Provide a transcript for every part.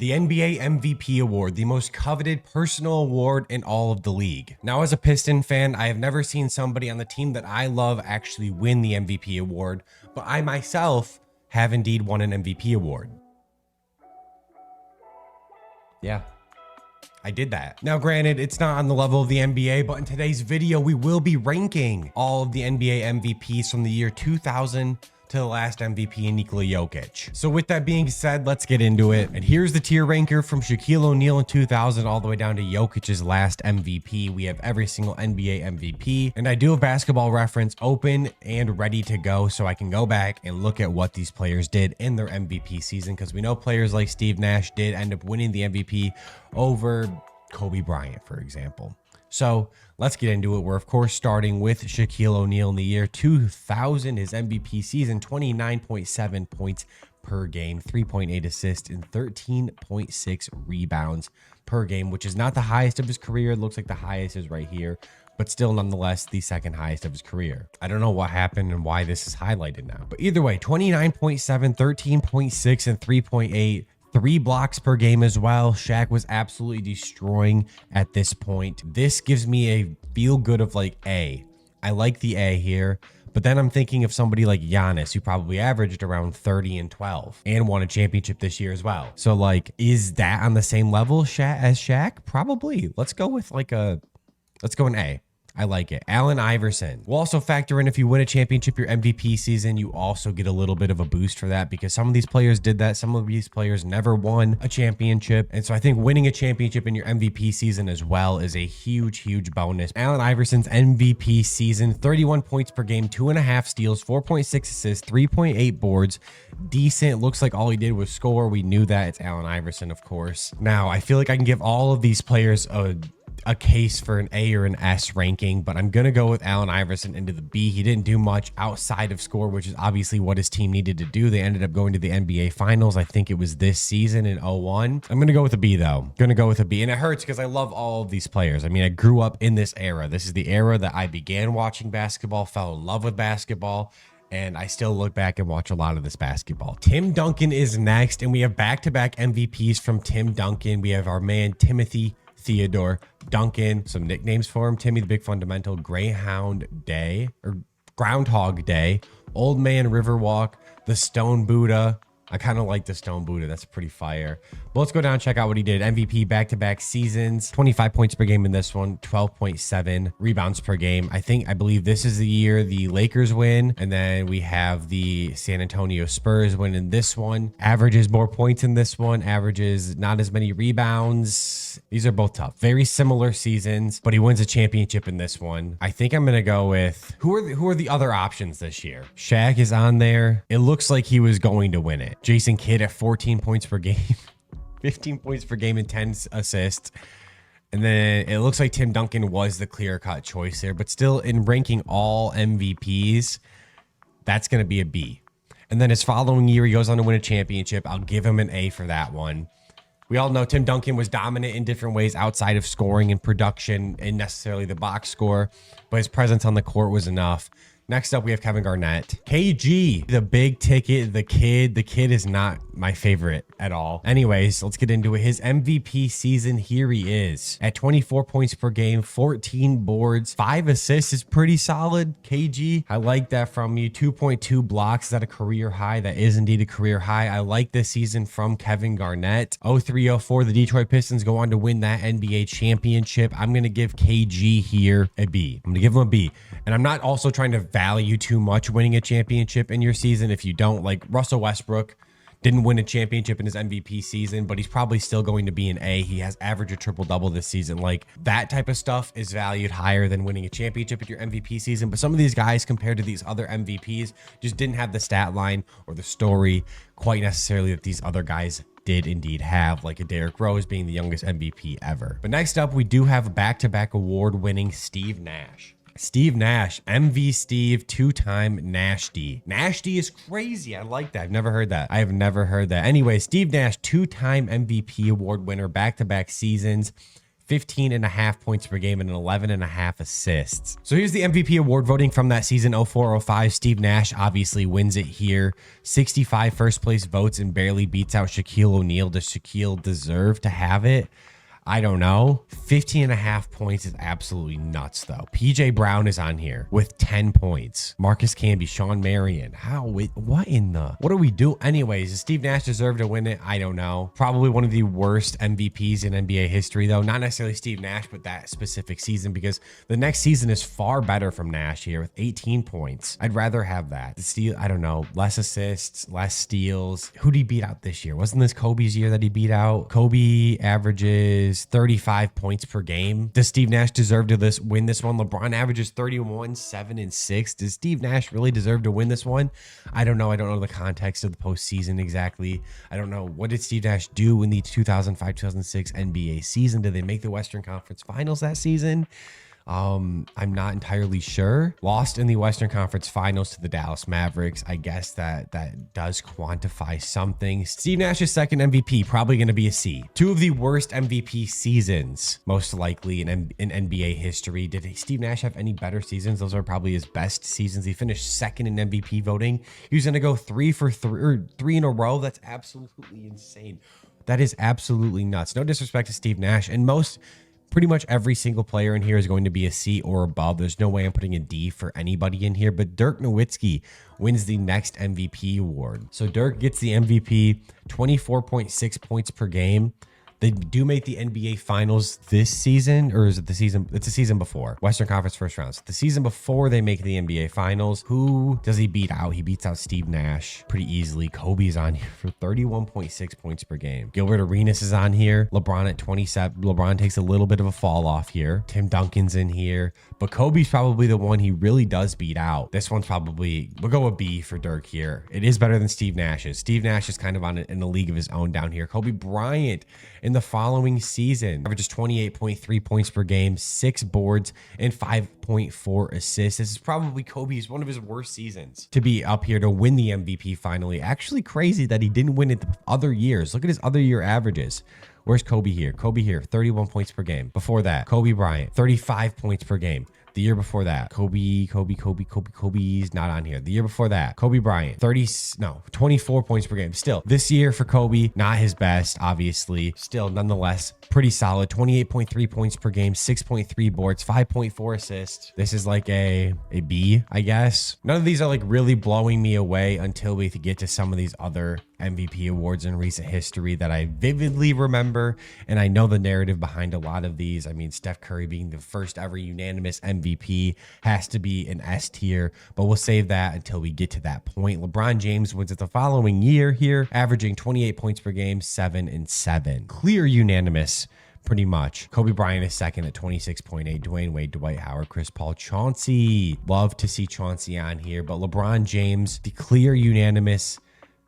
The NBA MVP award, the most coveted personal award in all of the league. Now, as a Piston fan, I have never seen somebody on the team that I love actually win the MVP award, but I myself have indeed won an MVP award. Yeah, I did that. Now, granted, it's not on the level of the NBA, but in today's video, we will be ranking all of the NBA MVPs from the year 2000 to the last MVP in Nikola Jokic. So with that being said, let's get into it. And here's the tier ranker from Shaquille O'Neal in 2000 all the way down to Jokic's last MVP. We have every single NBA MVP, and I do have Basketball Reference open and ready to go so I can go back and look at what these players did in their MVP season, because we know players like Steve Nash did end up winning the MVP over Kobe Bryant, for example. So let's get into it. We're, of course, starting with Shaquille O'Neal in the year 2000. His MVP season, 29.7 points per game, 3.8 assists, and 13.6 rebounds per game, which is not the highest of his career. It looks like the highest is right here, but still nonetheless the second highest of his career. I don't know what happened and why this is highlighted now. But either way, 29.7, 13.6, and 3.8. 3 blocks per game as well. Shaq was absolutely destroying at this point. This gives me a feel good of like A. I like the A here, but then I'm thinking of somebody like Giannis, who probably averaged around 30 and 12 and won a championship this year as well. So like, is that on the same level as Shaq? Probably. Let's go an A. I like it. Allen Iverson. We'll also factor in if you win a championship your MVP season, you also get a little bit of a boost for that, because some of these players did that. Some of these players never won a championship. And so I think winning a championship in your MVP season as well is a huge, huge bonus. Allen Iverson's MVP season, 31 points per game, 2.5 steals, 4.6 assists, 3.8 boards. Decent. Looks like all he did was score. We knew that. It's Allen Iverson, of course. Now, I feel like I can give all of these players a case for an A or an S ranking, but I'm going to go with Allen Iverson into the B. He didn't do much outside of score, which is obviously what his team needed to do. They ended up going to the NBA Finals. I think it was this season in 01. I'm going to go with a B, though. Going to go with a B. And it hurts because I love all of these players. I mean, I grew up in this era. This is the era that I began watching basketball, fell in love with basketball, and I still look back and watch a lot of this basketball. Tim Duncan is next, and we have back-to-back MVPs from Tim Duncan. We have our man, Timothy Theodore Duncan, some nicknames for him: Timmy the Big Fundamental, Greyhound Day, or Groundhog Day, Old Man Riverwalk, the Stone Buddha. I kind of like the Stone Buddha. That's pretty fire. But let's go down and check out what he did. MVP back-to-back seasons, 25 points per game in this one, 12.7 rebounds per game. I believe this is the year the Lakers win, and then we have the San Antonio Spurs win in this one. Averages more points in this one, averages not as many rebounds. These are both tough. Very similar seasons, but he wins a championship in this one. I think I'm going to go with, who are the other options this year? Shaq is on there. It looks like he was going to win it. Jason Kidd at 14 points per game, 15 points per game and 10 assists. And then it looks like Tim Duncan was the clear-cut choice there, but still in ranking all MVPs, that's going to be a B. And then his following year, he goes on to win a championship. I'll give him an A for that one. We all know Tim Duncan was dominant in different ways outside of scoring and production and necessarily the box score, but his presence on the court was enough. Next up, we have Kevin Garnett. KG, the big ticket, the kid. The kid is not my favorite at all. Anyways, let's get into it. His MVP season, here he is. At 24 points per game, 14 boards, 5 assists is pretty solid. KG, I like that from you. 2.2 blocks, is that a career high? That is indeed a career high. I like this season from Kevin Garnett. 03-04, the Detroit Pistons go on to win that NBA championship. I'm going to give KG here a B. I'm going to give him a B. And I'm not also trying to value too much winning a championship in your season if you don't. Like Russell Westbrook didn't win a championship in his MVP season, but he's probably still going to be an A. He has averaged a triple-double this season. Like, that type of stuff is valued higher than winning a championship in your MVP season. But some of these guys, compared to these other MVPs, just didn't have the stat line or the story quite necessarily that these other guys did indeed have, like a Derrick Rose being the youngest MVP ever. But next up, we do have back-to-back award-winning Steve Nash. Steve Nash, MV Steve, 2-time Nash D. Nash D is crazy. I like that. I've never heard that. I have never heard that. Anyway, Steve Nash, 2-time MVP award winner, back-to-back seasons, 15.5 points per game and 11.5 assists. So here's the MVP award voting from that season 04-05. Steve Nash obviously wins it here. 65 first place votes and barely beats out Shaquille O'Neal. Does Shaquille deserve to have it? I don't know. 15.5 points is absolutely nuts, though. PJ Brown is on here with 10 points. Marcus Camby, Sean Marion. What do we do? Anyways, does Steve Nash deserve to win it? I don't know. Probably one of the worst MVPs in NBA history, though. Not necessarily Steve Nash, but that specific season, because the next season is far better from Nash here with 18 points. I'd rather have that. The steal, I don't know. Less assists, less steals. Who did he beat out this year? Wasn't this Kobe's year that he beat out? Kobe averages 35 points per game. Does Steve Nash deserve to win this one? LeBron averages 31, 7, and 6. Does Steve Nash really deserve to win this one? I don't know. I don't know the context of the postseason exactly. I don't know. What did Steve Nash do in the 2005-2006 NBA season? Did they make the Western Conference Finals that season? I'm not entirely sure. Lost in the Western Conference Finals to the Dallas Mavericks. I guess that does quantify something. Steve Nash's second MVP, probably going to be a C. Two of the worst MVP seasons, most likely in NBA history. Did Steve Nash have any better seasons? Those are probably his best seasons. He finished second in MVP voting. He was going to go 3 for 3 or 3 in a row. That's absolutely insane. That is absolutely nuts. No disrespect to Steve Nash, and pretty much every single player in here is going to be a C or above. There's no way I'm putting a D for anybody in here, but Dirk Nowitzki wins the next MVP award. So Dirk gets the MVP, 24.6 points per game. They do make the NBA Finals this season, or is it the season? It's the season before. Western Conference first round. So the season before they make the NBA Finals. Who does he beat out? He beats out Steve Nash pretty easily. Kobe's on here for 31.6 points per game. Gilbert Arenas is on here. LeBron at 27. LeBron takes a little bit of a fall off here. Tim Duncan's in here. But Kobe's probably the one he really does beat out. This one's probably, we'll go with B for Dirk here. It is better than Steve Nash's. Steve Nash is kind of in a league of his own down here. Kobe Bryant in the following season averages 28.3 points per game, 6 boards, and 5.4 assists. This is probably Kobe's one of his worst seasons to be up here to win the MVP finally. Actually crazy that he didn't win it the other years. Look at his other year averages. Where's Kobe here? Kobe here, 31 points per game. Before that, Kobe Bryant, 35 points per game. The year before that, Kobe's not on here. The year before that, Kobe Bryant, 24 points per game. Still, this year for Kobe, not his best, obviously. Still, nonetheless, pretty solid. 28.3 points per game, 6.3 boards, 5.4 assists. This is like a B, I guess. None of these are like really blowing me away until we get to some of these other MVP awards in recent history that I vividly remember. And I know the narrative behind a lot of these. I mean, Steph Curry being the first ever unanimous MVP has to be an S tier, but we'll save that until we get to that point. LeBron James wins it the following year here, averaging 28 points per game, 7 and 7. Clear unanimous. Pretty much. Kobe Bryant is second at 26.8. Dwayne Wade, Dwight Howard, Chris Paul, Chauncey. Love to see Chauncey on here, but LeBron James, the clear unanimous.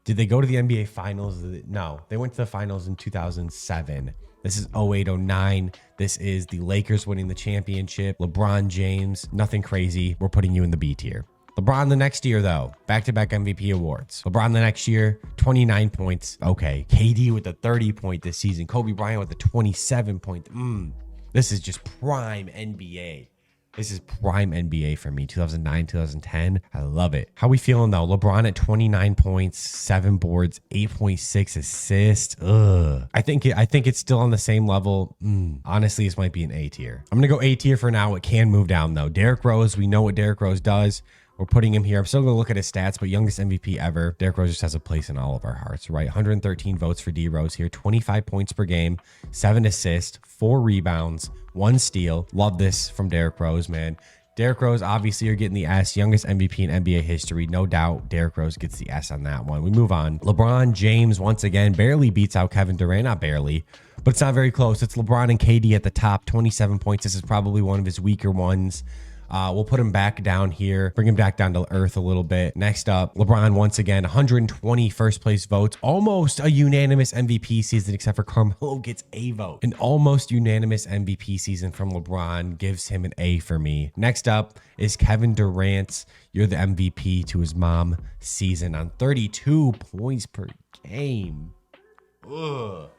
Did they go to the NBA Finals? No, they went to the Finals in 2007. This is 08-09. This is the Lakers winning the championship. LeBron James, nothing crazy. We're putting you in the B tier. LeBron the next year, though, back-to-back MVP awards. LeBron the next year, 29 points. Okay. KD with the 30 point this season. Kobe Bryant with the 27 point. This is just prime NBA. This is prime NBA for me. 2009, 2010. I love it. How we feeling though? LeBron at 29 points, 7 boards, 8.6 assists. I think it's still on the same level. Honestly, this might be an A tier. I'm gonna go A tier for now. It can move down though. Derrick Rose, we know what Derrick Rose does. We're putting him here. I'm still going to look at his stats, but youngest MVP ever. Derrick Rose just has a place in all of our hearts, right? 113 votes for D Rose here. 25 points per game, 7 assists, 4 rebounds, 1 steal. Love this from Derrick Rose, man. Derrick Rose, obviously, you're getting the S. Youngest MVP in NBA history. No doubt Derrick Rose gets the S on that one. We move on. LeBron James, once again, barely beats out Kevin Durant. Not barely, but it's not very close. It's LeBron and KD at the top. 27 points. This is probably one of his weaker ones. We'll put him back down here, bring him back down to earth a little bit. Next up, LeBron once again, 120 first place votes, almost a unanimous MVP season, except for Carmelo gets a vote. An almost unanimous MVP season from LeBron gives him an A for me. Next up is Kevin Durant's You're the MVP to his mom season on 32 points per game. 32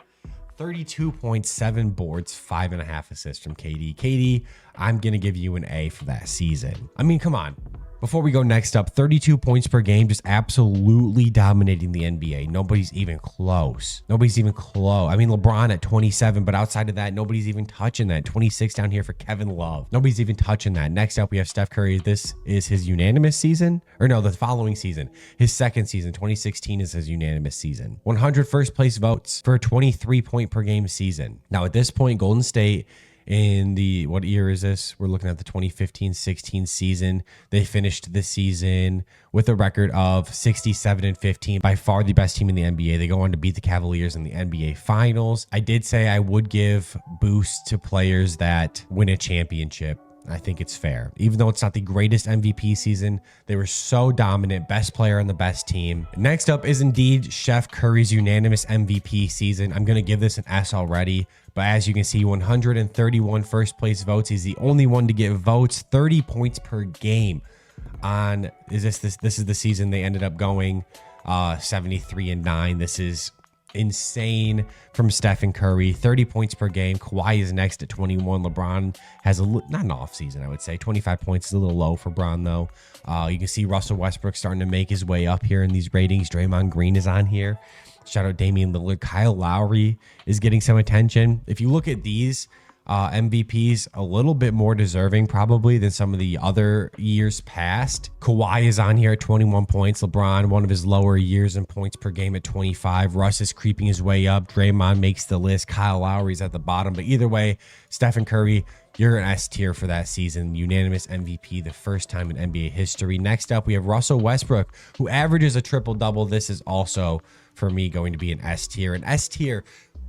32.7 boards, 5.5 assists from KD. KD, I'm going to give you an A for that season. I mean, come on. Before we go next up, 32 points per game, just absolutely dominating the NBA. Nobody's even close. Nobody's even close. I mean, LeBron at 27, but outside of that, nobody's even touching that. 26 down here for Kevin Love. Nobody's even touching that. Next up, we have Steph Curry. This is his unanimous season. Or no, the following season. His second season, 2016, is his unanimous season. 100 first place votes for a 23 point per game season. Now, at this point, Golden State, in the, what year is this? We're looking at the 2015-16 season. They finished this season with a record of 67-15, by far the best team in the NBA. They go on to beat the Cavaliers in the NBA Finals. I did say I would give boosts to players that win a championship. I think it's fair. Even though it's not the greatest MVP season, they were so dominant, best player on the best team. Next up is indeed Steph Curry's unanimous MVP season. I'm going to give this an S already, but as you can see, 131 first place votes. He's the only one to get votes, 30 points per game. This is the season they ended up going 73-9. This is insane from Steph and Curry. 30 points per game. Kawhi is next at 21. LeBron has not an off season, I would say. 25 points is a little low for Bron though. You can see Russell Westbrook starting to make his way up here in these ratings. Draymond Green is on here. Shout out Damian Lillard. Kyle Lowry is getting some attention. If you look at these MVPs, a little bit more deserving probably than some of the other years past. Kawhi is on here at 21 points. LeBron, one of his lower years in points per game at 25. Russ is creeping his way up. Draymond makes the list. Kyle Lowry's at the bottom. But either way, Stephen Curry, you're an S tier for that season. Unanimous MVP, the first time in NBA history. Next up, we have Russell Westbrook, who averages a triple-double. This is also, for me, going to be an S tier. An S tier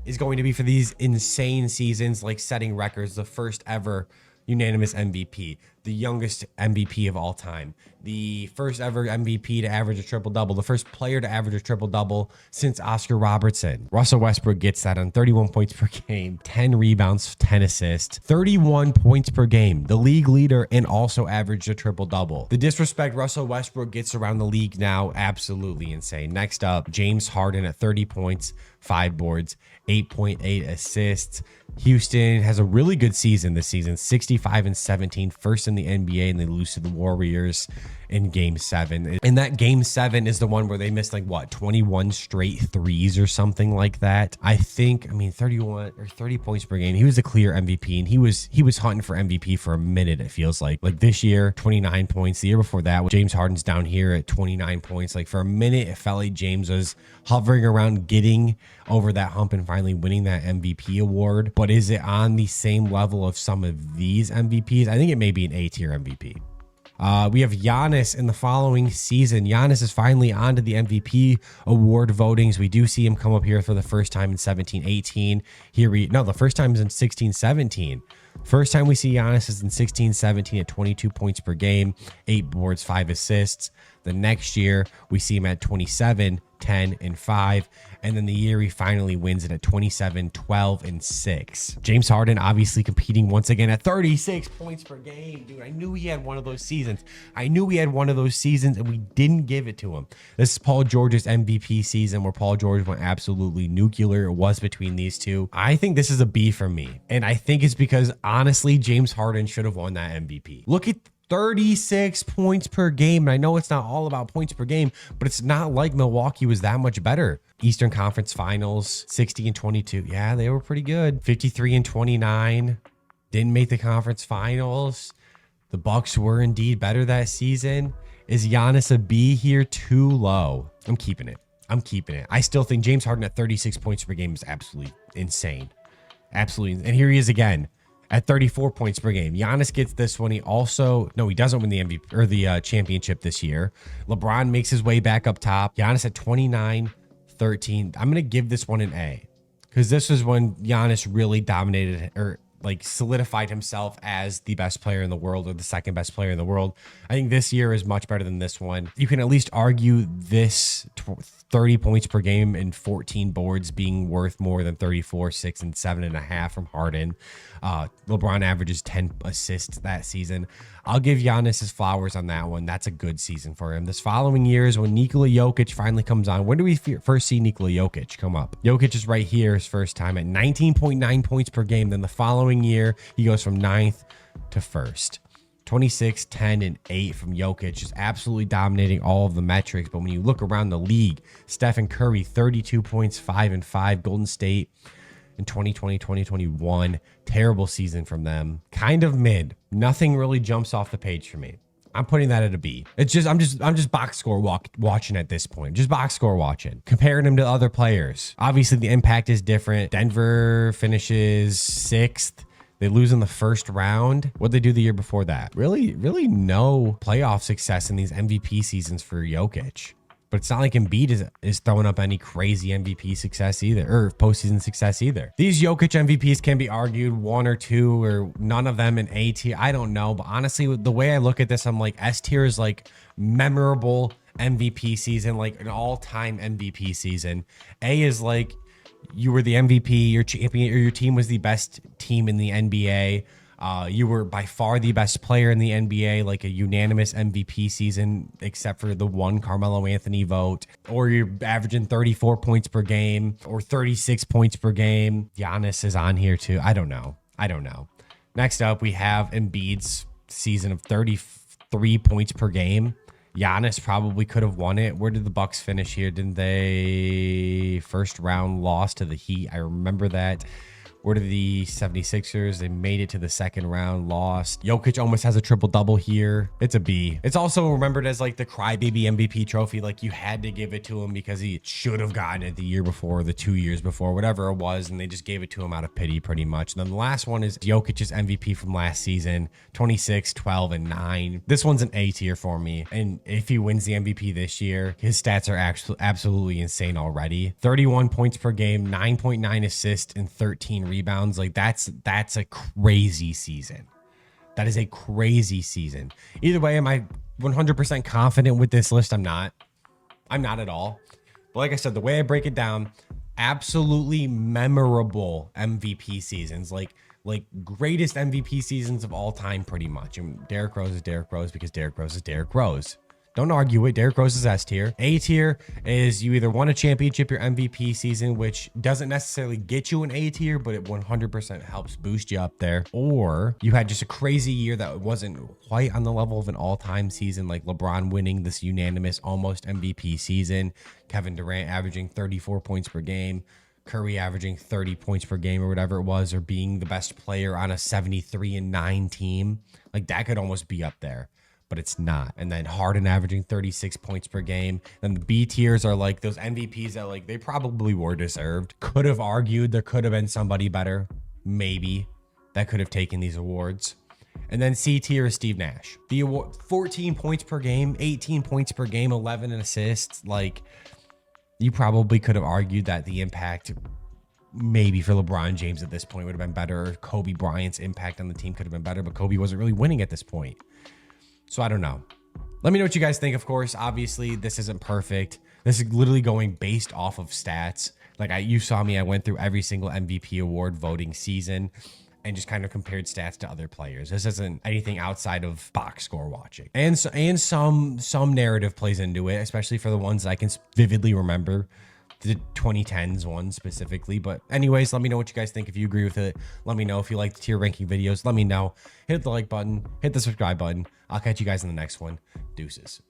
is going to be for these insane seasons, like setting records, the first ever unanimous MVP, the youngest MVP of all time, the first ever MVP to average a triple-double, the first player to average a triple-double since Oscar Robertson. Russell Westbrook gets that on 31 points per game, 10 rebounds, 10 assists, 31 points per game, the league leader, and also averaged a triple-double. The disrespect Russell Westbrook gets around the league now, absolutely insane. Next up, James Harden at 30 points, 5 boards, 8.8 assists. Houston has a really good season this season, 65-17, first in the NBA, and they lose to the Warriors in game 7. And that game 7 is the one where they missed like what, 21 straight threes or something like that. I mean 31 or 30 points per game. He was a clear MVP, and he was hunting for MVP for a minute, it feels like. Like this year, 29 points. The year before that, James Harden's down here at 29 points. Like for a minute, it felt like James was hovering around getting over that hump and finally winning that MVP award. But is it on the same level of some of these MVPs? I think it may be an A tier MVP. We have Giannis in the following season. Giannis is finally on to the MVP award votings. We do see him come up here for the first time in 17-18. The first time is in 16-17. First time we see Giannis is in 16-17 at 22 points per game, 8 boards, 5 assists. The next year, we see him at 27, 10, and 5. And then the year he finally wins it at 27, 12, and 6. James Harden obviously competing once again at 36 points per game. Dude, I knew he had one of those seasons. And we didn't give it to him. This is Paul George's MVP season, where Paul George went absolutely nuclear. It was between these two. I think this is a B for me. And I think it's because, honestly, James Harden should have won that MVP. Look at 36 points per game. And I know it's not all about points per game, but it's not like Milwaukee was that much better. Eastern Conference Finals, 60-22. Yeah, they were pretty good. 53-29. Didn't make the conference finals. The Bucks were indeed better that season. Is Giannis a B here? Too low. I'm keeping it. I still think James Harden at 36 points per game is absolutely insane. Absolutely. And here he is again at 34 points per game. Giannis gets this one. He doesn't win the MVP or the championship this year. LeBron makes his way back up top. Giannis at 29, 13. I'm going to give this one an A, because this is when Giannis really dominated, or like solidified himself as the best player in the world or the second best player in the world. I think this year is much better than this one. You can at least argue this 30 points per game and 14 boards being worth more than 34, 6, and 7.5 from Harden. LeBron averages 10 assists that season. I'll give Giannis his flowers on that one. That's a good season for him. This following year is when Nikola Jokic finally comes on. When do we first see Nikola Jokic come up? Jokic is right here his first time at 19.9 points per game. Then the following year, he goes from 9th to 1st. 26, 10, and 8 from Jokic, just absolutely dominating all of the metrics. But when you look around the league, Steph Curry, 32 points, 5 and 5. Golden State in 2020, 2021, terrible season from them. Kind of mid. Nothing really jumps off the page for me. I'm putting that at a B. It's just I'm just box score watching at this point. Just box score watching. Comparing him to other players. Obviously, the impact is different. Denver finishes 6th. They lose in the first round. What'd they do the year before that? Really no playoff success in these MVP seasons for Jokic. But it's not like Embiid is throwing up any crazy MVP success either, or postseason success either. These Jokic MVPs can be argued, one or two, or none of them in A tier. I don't know. But honestly, the way I look at this, I'm like, S tier is like memorable MVP season, like an all-time MVP season. A is like, you were the MVP, your champion, or your team was the best team in the NBA. You were by far the best player in the NBA, like a unanimous MVP season, except for the one Carmelo Anthony vote. Or you're averaging 34 points per game or 36 points per game. Giannis is on here too. I don't know. Next up, we have Embiid's season of 33 points per game. Giannis probably could have won it. Where did the Bucks finish here? Didn't they first round loss to the Heat? I remember that. Where did the 76ers? They made it to the second round, lost. Jokic almost has a triple-double here. It's a B. It's also remembered as like the crybaby MVP trophy. Like you had to give it to him because he should have gotten it the year before, the 2 years before, whatever it was. And they just gave it to him out of pity pretty much. And then the last one is Jokic's MVP from last season, 26, 12, and 9. This one's an A tier for me. And if he wins the MVP this year, his stats are absolutely insane already. 31 points per game, 9.9 assists, and 13 rebounds. Like that's a crazy season. That is a crazy season. Either way, am I 100% confident with this list? I'm not at all. But like I said, the way I break it down, absolutely memorable MVP seasons, like greatest MVP seasons of all time, pretty much. And Derrick Rose is Derrick Rose because Derrick Rose is Derrick Rose. Don't argue it. Derrick Rose is S tier. A tier is you either won a championship your MVP season, which doesn't necessarily get you an A tier, but it 100% helps boost you up there. Or you had just a crazy year that wasn't quite on the level of an all-time season, like LeBron winning this unanimous almost MVP season, Kevin Durant averaging 34 points per game, Curry averaging 30 points per game or whatever it was, or being the best player on a 73-9 team. Like that could almost be up there. But it's not. And then Harden averaging 36 points per game. Then the B tiers are like those MVPs that like they probably were deserved. Could have argued there could have been somebody better, maybe, that could have taken these awards. And then C tier is Steve Nash. The award, 14 points per game, 18 points per game, 11 assists. Like you probably could have argued that the impact maybe for LeBron James at this point would have been better. Or Kobe Bryant's impact on the team could have been better, but Kobe wasn't really winning at this point. So I don't know. Let me know what you guys think. Of course, obviously this isn't perfect. This is literally going based off of stats. Like you saw me, I went through every single MVP award voting season and just kind of compared stats to other players. This isn't anything outside of box score watching. And some narrative plays into it, especially for the ones that I can vividly remember. The 2010s one specifically. But anyways, let me know what you guys think. If you agree with it, let me know. If you like the tier ranking videos, let me know. Hit the like button, hit the subscribe button. I'll catch you guys in the next one. Deuces.